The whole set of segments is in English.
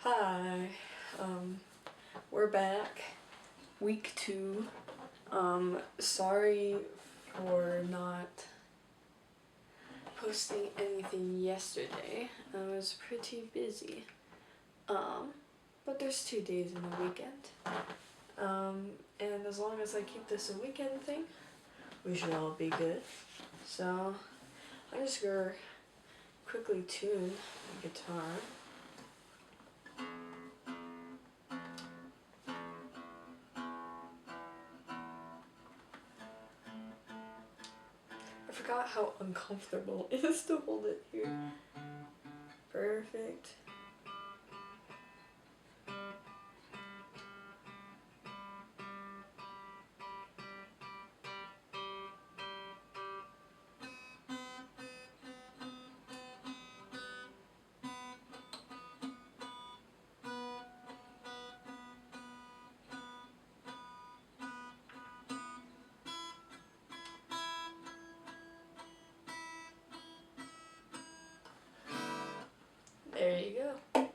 Hi, we're back, week 2. Sorry for not posting anything yesterday. I was pretty busy. But there's 2 days in the weekend. And as long as I keep this a weekend thing, we should all be good. So, I'm just gonna quickly tune the guitar. I forgot how uncomfortable it is to hold it here. Perfect. There you go.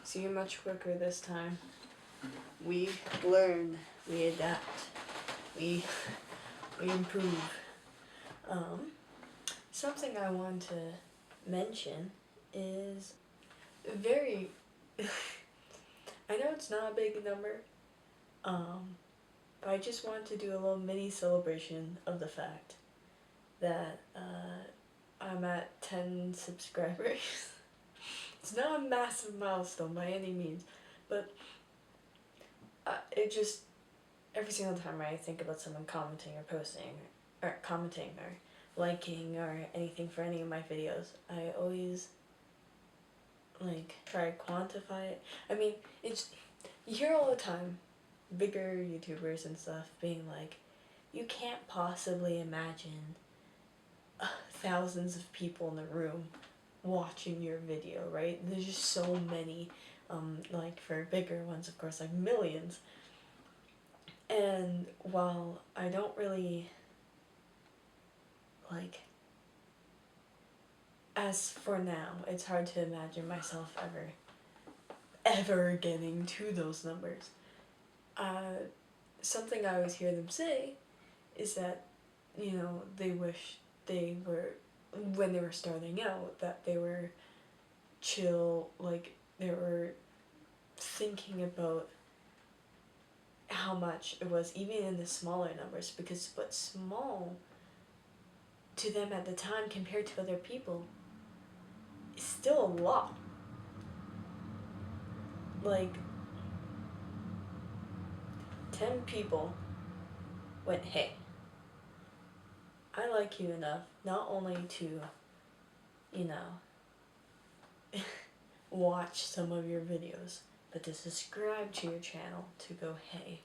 See, much quicker this time. We learn, we adapt, we improve. Something I want to mention is very I know it's not a big number, but I just want to do a little mini celebration of the fact that I'm at 10 subscribers. It's not a massive milestone by any means, but it just, every single time I think about someone commenting or posting, or commenting or liking or anything for any of my videos, I always try to quantify it. I mean, you hear all the time bigger YouTubers and stuff being like, you can't possibly imagine thousands of people in the room watching your video, right? There's just so many, for bigger ones, of course, like millions. And while I don't really, as for now, it's hard to imagine myself ever getting to those numbers. Something I always hear them say is that, they wish they were, when they were starting out, that they were chill, they were thinking about how much it was, even in the smaller numbers, because what's small to them at the time compared to other people is still a lot. 10 people went, hey, I like you enough not only to, watch some of your videos, but to subscribe to your channel, to go, hey,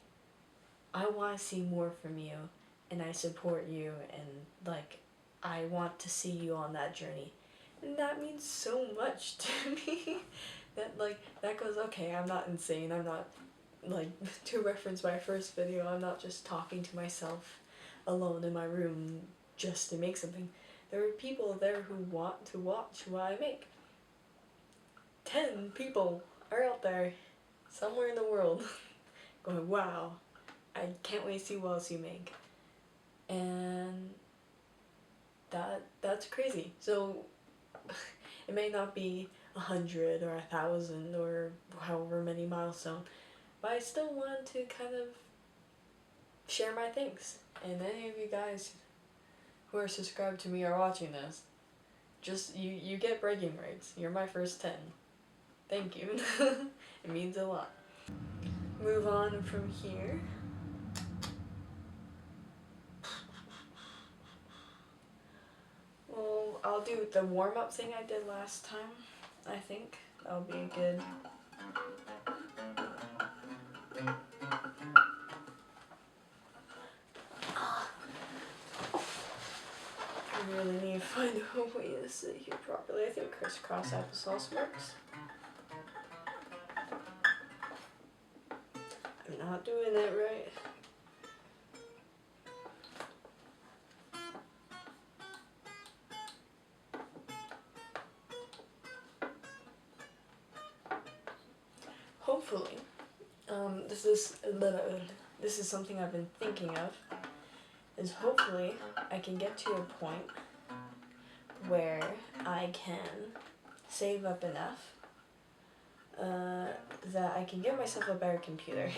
I want to see more from you, and I support you, and I want to see you on that journey. And that means so much to me. that goes, okay, I'm not insane, I'm not, to reference my first video, I'm not just talking to myself alone in my room just to make something. There are people there who want to watch what I make. 10 people are out there, somewhere in the world, going, wow, I can't wait to see what else you make. And that's crazy. So it may not be 100 or 1,000 or however many milestones, but I still want to kind of share my things. And any of you guys who are subscribed to me are watching this, just, you get bragging rights. You're my first 10. Thank you. It means a lot. Move on from here. Well, I'll do the warm-up thing I did last time, I think. That'll be good. I really need to find a way to sit here properly. I think crisscross applesauce works. I'm not doing it right. hopefully, this is something I've been thinking of, is hopefully I can get to a point where I can save up enough that I can get myself a better computer.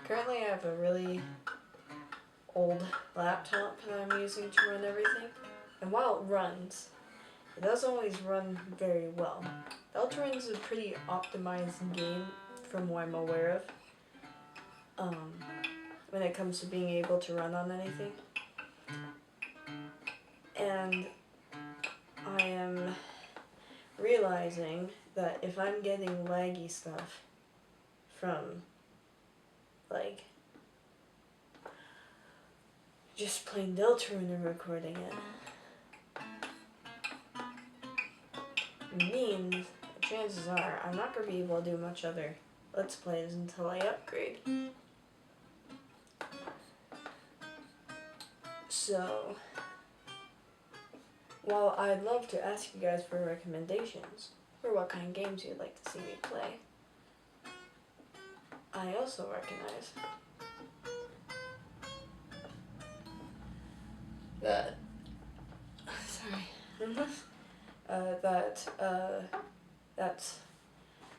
Currently I have a really old laptop that I'm using to run everything, and while it runs, it doesn't always run very well. Deltarune is a pretty optimized game from what I'm aware of, when it comes to being able to run on anything. And I am realizing that if I'm getting laggy stuff from, like, just plain Deltarune and recording it, means chances are I'm not going to be able to do much other Let's Plays until I upgrade. So, while I'd love to ask you guys for recommendations for what kind of games you'd like to see me play, I also recognize that that's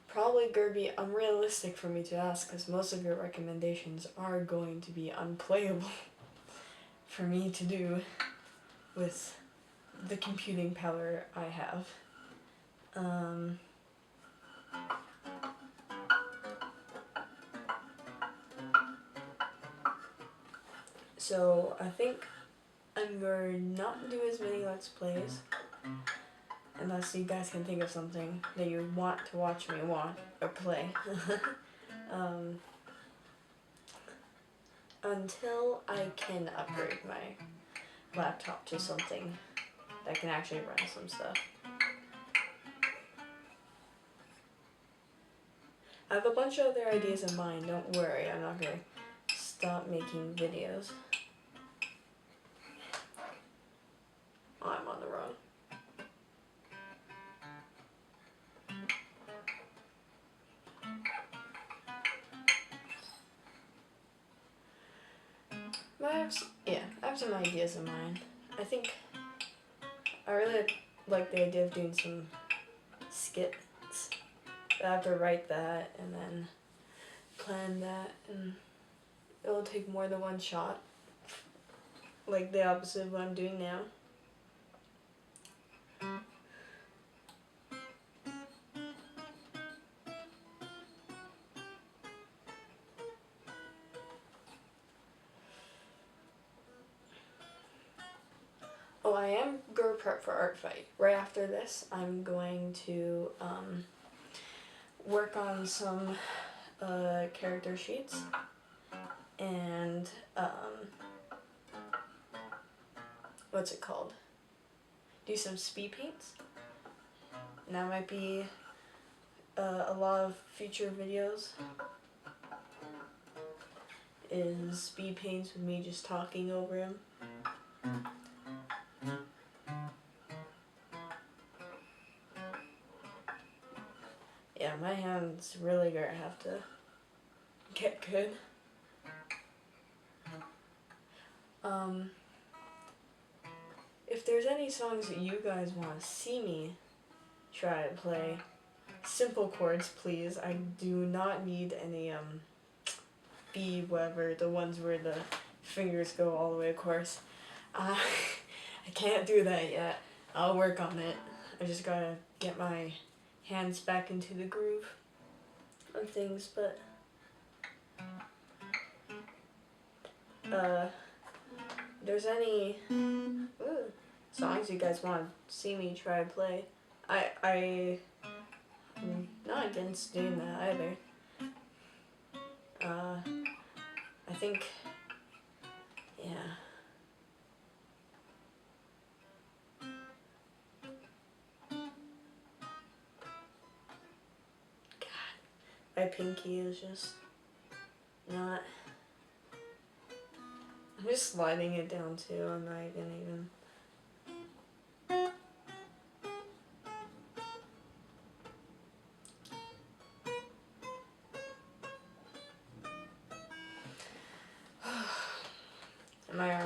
probably gonna be unrealistic for me to ask, because most of your recommendations are going to be unplayable for me to do with the computing power I have. So I think I'm going to not do as many Let's Plays unless you guys can think of something that you want to watch me or play. Until I can upgrade my laptop to something that can actually run some stuff. I have a bunch of other ideas in mind, don't worry, I'm not going to stop making videos. Oh, I'm on the wrong. I have some ideas in mind. I think I really like the idea of doing some skits. I have to write that and then plan that, and it'll take more than one shot, like the opposite of what I'm doing now. Oh, I am going to prep for Art Fight. Right after this, I'm going to work on some character sheets and what's it called? Do some speed paints. And that might be a lot of future videos. Is speed paints with me just talking over him. Yeah, my hand's really gonna have to get good. If there's any songs that you guys want to see me try to play, simple chords please. I do not need any B whatever, the ones where the fingers go all the way, of course. I can't do that yet. I'll work on it. I just gotta get my hands back into the groove of things, but there's any songs you guys want to see me try to play, I'm not against doing that either. I think, yeah. My pinky is just not. I'm just sliding it down too. I'm not even.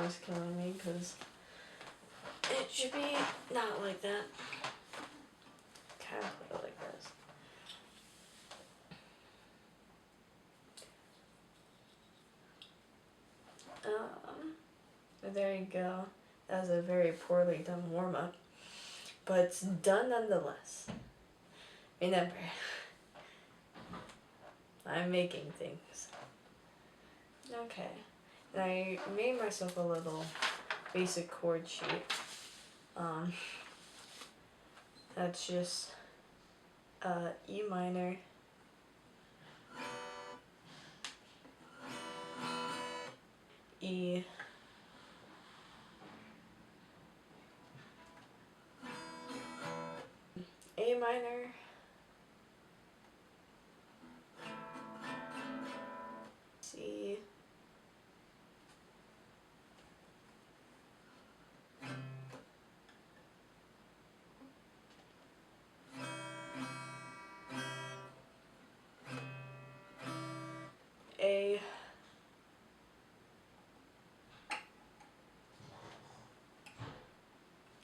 is killing me because it should be not like that. Kind of play it like this. There you go. That was a very poorly done warm-up, but it's done nonetheless. Remember, I'm making things. Okay, and I made myself a little basic chord sheet. That's just E minor, E, A minor, C, A,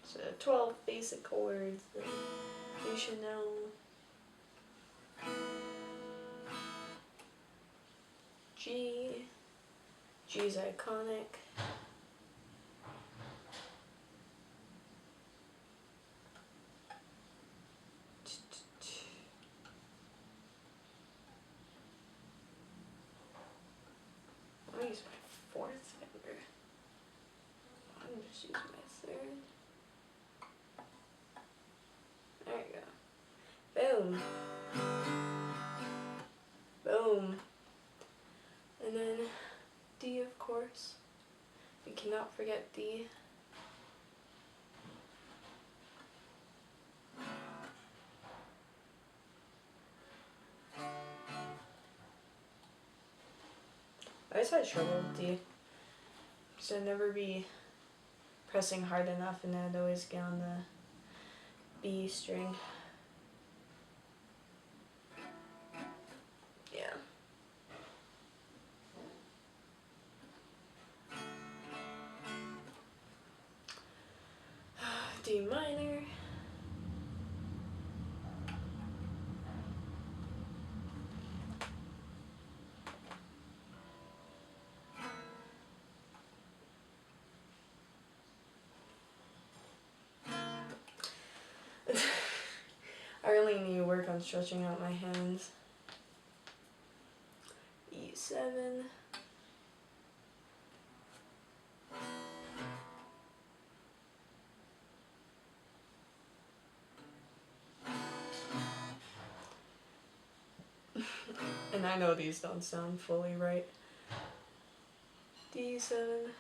so 12 basic chords that you should know. G, G's iconic. I'm gonna use my fourth finger. I'm just using my third. There you go. Boom. Boom. And then D, of course. We cannot forget D. I always had trouble with D. So I'd never be pressing hard enough and I'd always get on the B string. Yeah. D minor. I really need to work on stretching out my hands. E7. And I know these don't sound fully right. D7.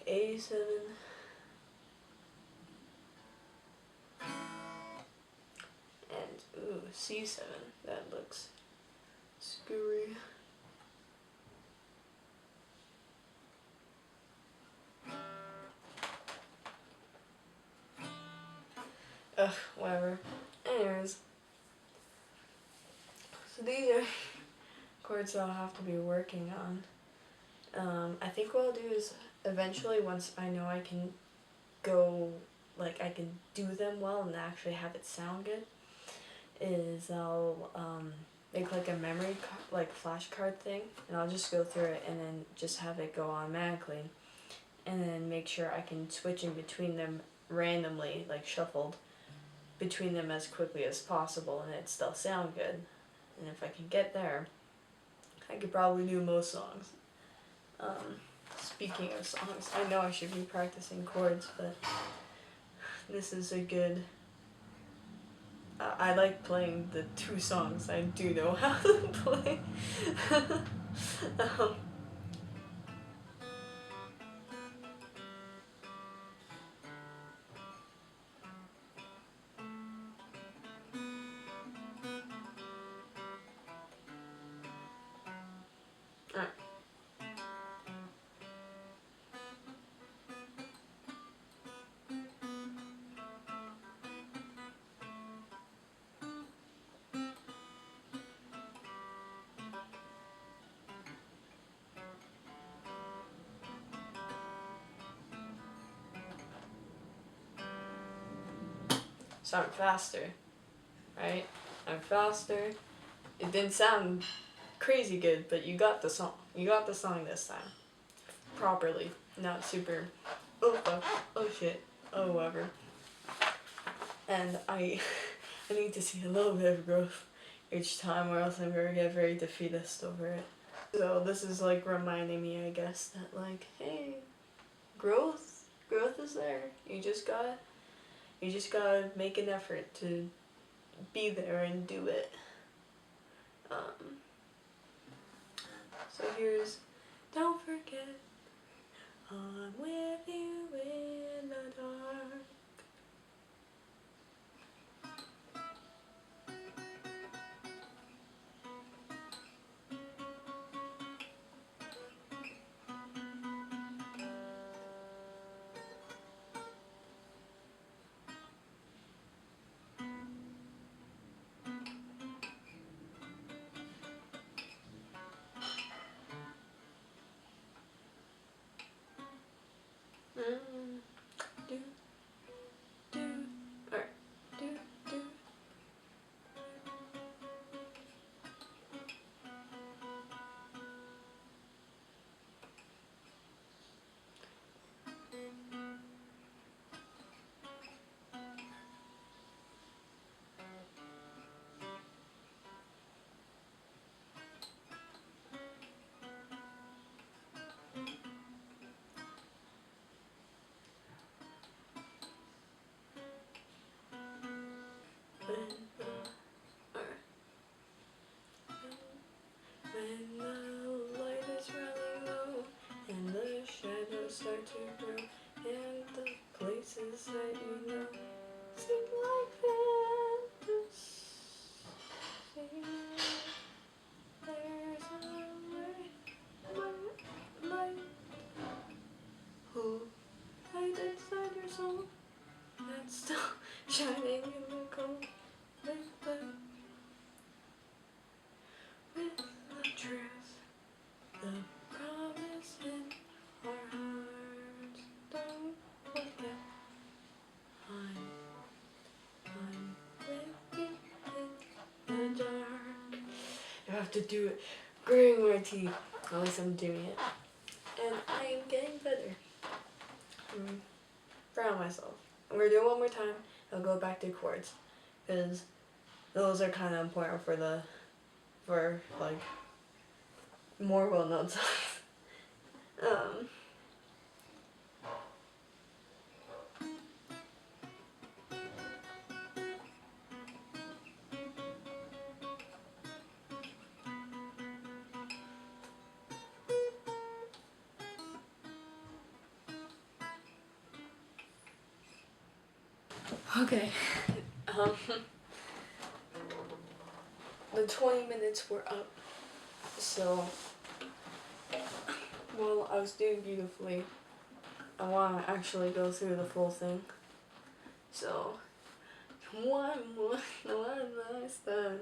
A7. And ooh, C7. That looks screwy. Ugh, whatever. Anyways. So these are chords that I'll have to be working on. I think what I'll do is eventually, once I know I can go, like I can do them well and actually have it sound good, is I'll make like a memory like flashcard thing, and I'll just go through it and then just have it go automatically, and then make sure I can switch in between them randomly, like shuffled between them as quickly as possible, and it still sound good. And if I can get there, I could probably do most songs. Speaking of songs, I know I should be practicing chords, but this is a good... I like playing the two songs I do know how to play. Alright. so I'm faster, right? I'm faster. It didn't sound crazy good, but you got the song. You got the song this time. Properly. Not super, oh fuck, oh shit, oh whatever. And I need to see a little bit of growth each time, or else I'm gonna get very defeatist over it. So this is like reminding me, I guess, that like, hey, growth is there. You just gotta make an effort to be there and do it. So here's, don't forget, I'm with you in the dark. Do, do, or do, do. When the light is running low and the shadows start to grow and the places that you know seem like fantasy, there's a light, oh, light inside your soul that's still shining in the cold, with the truth, the promise in our hearts. Don't forget, I'm with you in the dark. You have to do it, gritting my teeth. At least I'm doing it, and I am getting better. I'm proud of myself. I'm gonna do it one more time. I'll go back to chords, because those are kind of important for like more well-known songs. Okay. The 20 minutes were up, so while I was doing beautifully, I want to actually go through the full thing. So, one last time.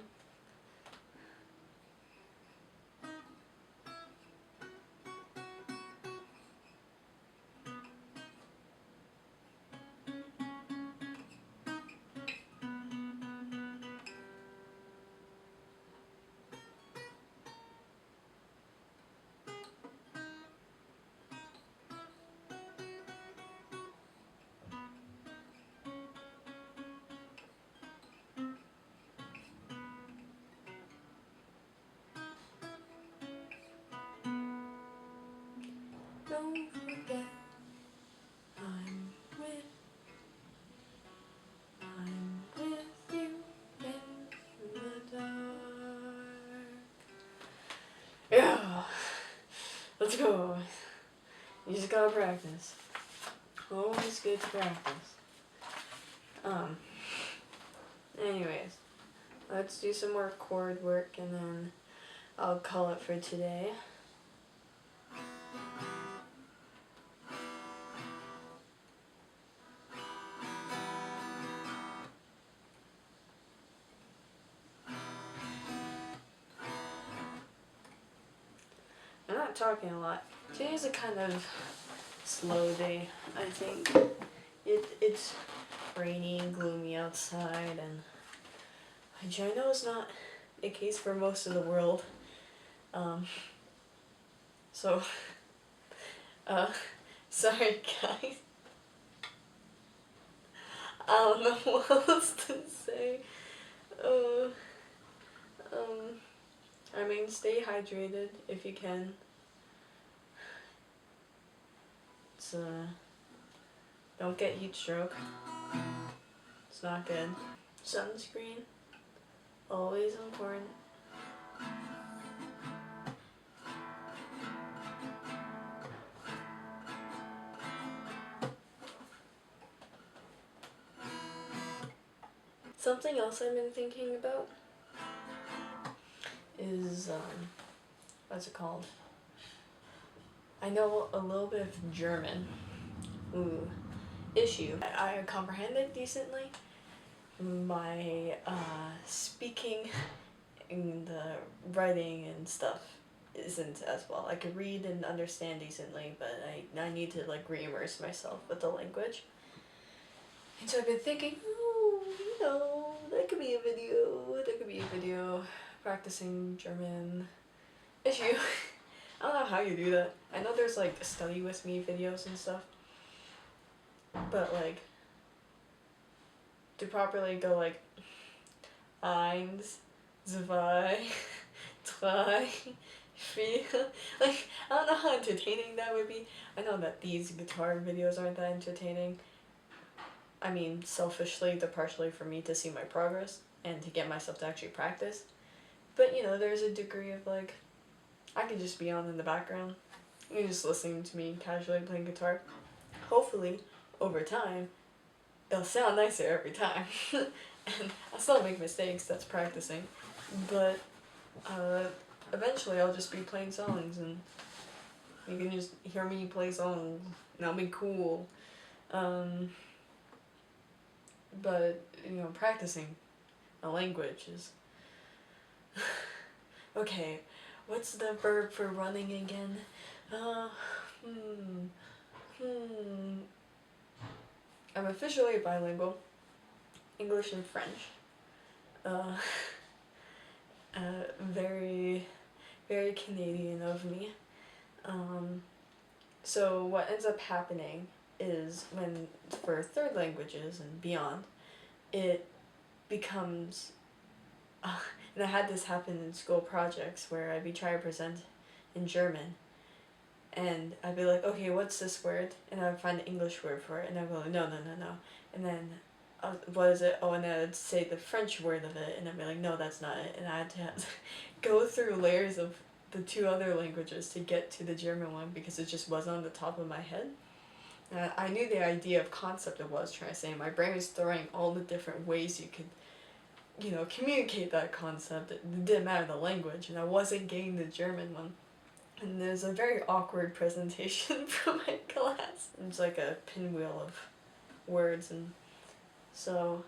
Don't forget, I'm with you in the dark. Yeah, let's go. You just gotta practice. Always good to practice. Anyways, let's do some more chord work and then I'll call it for today. I'm not talking a lot. Today's a kind of slow day, I think. It's rainy and gloomy outside, and which I know is not the case for most of the world. So, sorry guys. I don't know what else to say. I mean, stay hydrated if you can. It's, don't get heat stroke. It's not good. Sunscreen, always important. Something else I've been thinking about is, what's it called? I know a little bit of German. Ooh. Issue. I comprehend it decently. My speaking and the writing and stuff isn't as well. I could read and understand decently, but I need to like re-immerse myself with the language. And so I've been thinking, oh, you know, that could be a video practicing German. Issue. I don't know how you do that. I know there's like study with me videos and stuff, but like to properly go like eins, zwei, drei, vier. Like, I don't know how entertaining that would be. I know that these guitar videos aren't that entertaining. I mean, selfishly, they're partially for me to see my progress and to get myself to actually practice. But, you know, there's a degree of like, I can just be on in the background. You're just listening to me casually playing guitar. Hopefully, over time, they'll sound nicer every time. And I'll still make mistakes, that's practicing. But eventually I'll just be playing songs and you can just hear me play songs and that'll be cool. But, you know, practicing a language is... Okay, what's the verb for running again? I'm officially bilingual, English and French. Very, very Canadian of me. So what ends up happening is when, for third languages and beyond, it becomes, and I had this happen in school projects where I'd be trying to present in German, and I'd be like, okay, what's this word? And I would find an English word for it, and I'd go, no. And then, what is it? Oh, and then I'd say the French word of it, and I'd be like, no, that's not it. And I had to go through layers of the two other languages to get to the German one because it just wasn't on the top of my head. And I knew the idea of concept it was trying to say. My brain was throwing all the different ways you could, you know, communicate that concept. It didn't matter the language, and I wasn't getting the German one. And there's a very awkward presentation from my class. It's like a pinwheel of words, and so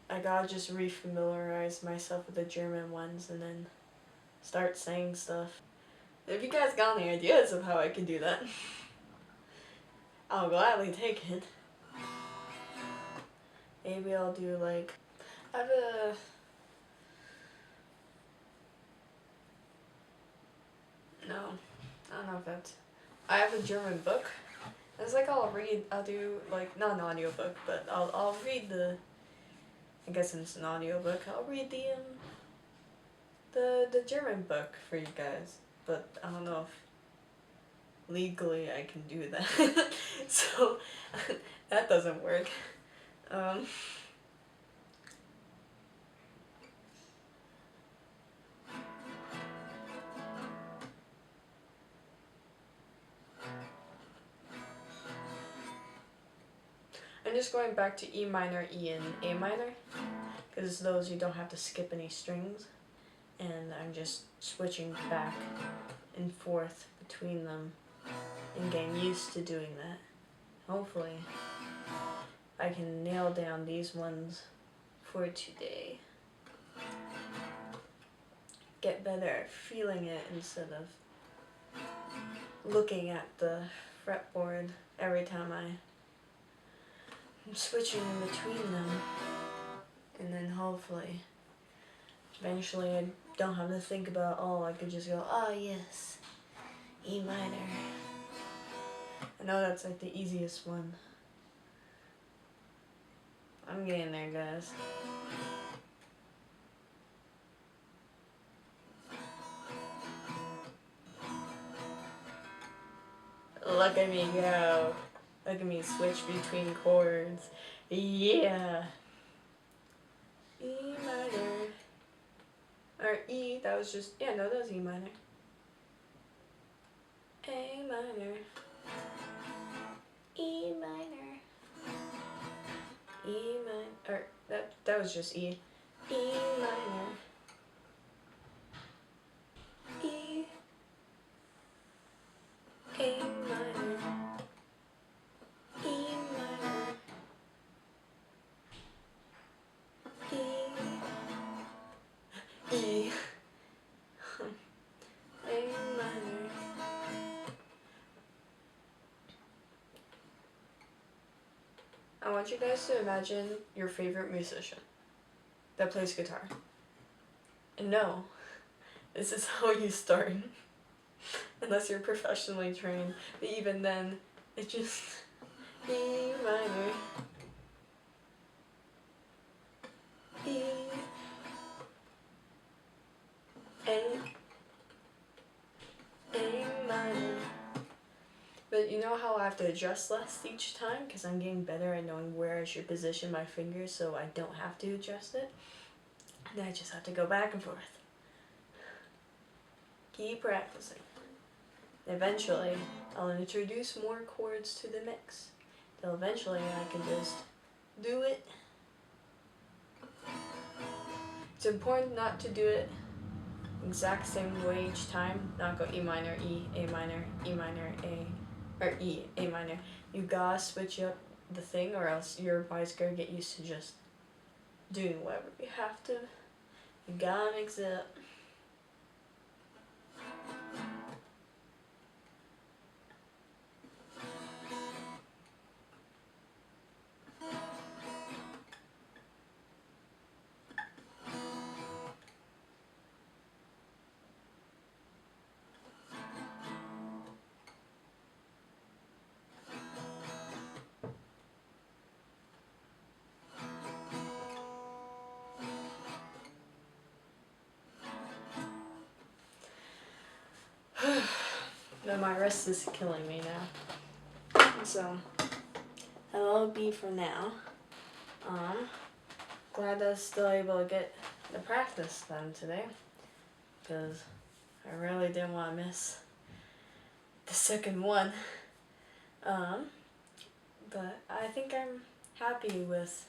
I gotta just re-familiarize myself with the German ones and then start saying stuff. If you guys got any ideas of how I can do that, I'll gladly take it. Maybe I'll do like, I have a... No, I don't know if that's... I have a German book. It's like I'll do like, not an audiobook, but I'll read the, I guess it's an audiobook, I'll read the German book for you guys, but I don't know if legally I can do that. So that doesn't work. I'm just going back to E minor, E, and A minor, because those you don't have to skip any strings, and I'm just switching back and forth between them and getting used to doing that. Hopefully I can nail down these ones for today. Get better at feeling it instead of looking at the fretboard every time I I'm switching in between them, and then hopefully, eventually I don't have to think about, oh, I could just go, oh yes, E minor. I know that's like the easiest one. I'm getting there, guys. Look at me go. Look at me switch between chords. Yeah. E minor. Or E, that was just, yeah, no, that was E minor. A minor. E minor. E minor. Or, that was just E. E minor. E. A minor. E minor. E. E. A minor. I want you guys to imagine your favorite musician that plays guitar. And no, this is how you start. Unless you're professionally trained. But even then, it just E minor. E. A. A minor. But you know how I have to adjust less each time? Because I'm getting better at knowing where I should position my fingers so I don't have to adjust it. And I just have to go back and forth. Keep practicing. Eventually, I'll introduce more chords to the mix. Till eventually I can just do it. It's important not to do it exact same way each time. Not go E minor, E, A minor, E minor, A, or E, A minor. You gotta switch up the thing or else your body's gonna get used to just doing whatever you have to. You gotta mix it up. But my wrist is killing me now. So, that'll be for now. Glad I was still able to get the practice done today. Because I really didn't want to miss the second one. But I think I'm happy with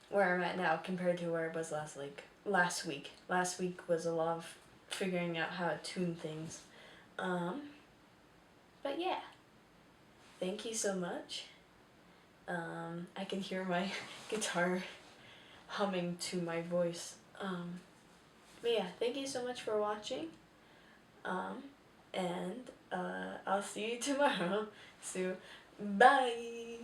where I'm at now compared to where it was last week. Last week was a lot of figuring out how to tune things. But yeah, thank you so much. I can hear my guitar humming to my voice. But yeah, thank you so much for watching. And I'll see you tomorrow. So, bye!